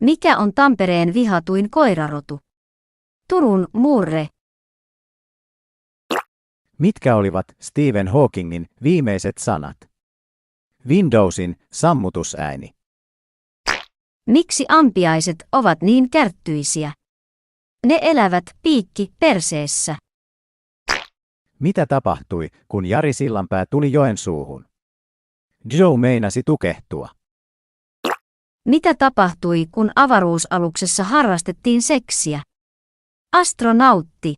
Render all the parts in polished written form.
Mikä on Tampereen vihatuin koirarotu? Turun murre. Mitkä olivat Stephen Hawkingin viimeiset sanat? Windowsin sammutusääni. Miksi ampiaiset ovat niin kärttyisiä? Ne elävät piikki perseessä. Mitä tapahtui, kun Jari Sillanpää tuli Joensuuhun? Joe meinasi tukehtua. Mitä tapahtui, kun avaruusaluksessa harrastettiin seksiä? Astronautti.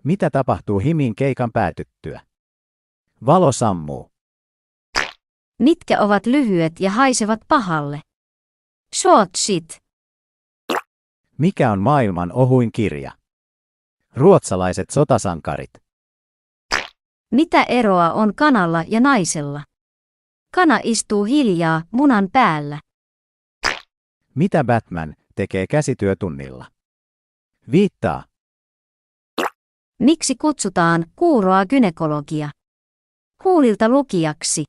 Mitä tapahtuu Himin keikan päätyttyä? Valo sammuu. Mitkä ovat lyhyet ja haisevat pahalle? Short shit. Mikä on maailman ohuin kirja? Ruotsalaiset sotasankarit. Mitä eroa on kanalla ja naisella? Kana istuu hiljaa munan päällä. Mitä Batman tekee käsityötunnilla? Viittaa. Miksi kutsutaan kuuroa gynekologia? Huulilta lukijaksi.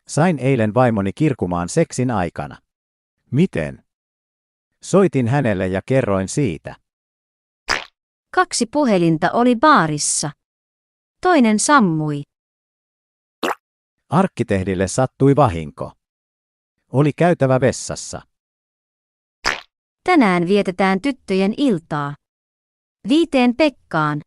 Sain eilen vaimoni kirkumaan seksin aikana. Miten? Soitin hänelle ja kerroin siitä. 2 puhelinta oli baarissa. Toinen sammui. Arkkitehdille sattui vahinko. Oli käytävä vessassa. Tänään vietetään tyttöjen iltaa. 5 Pekkaan.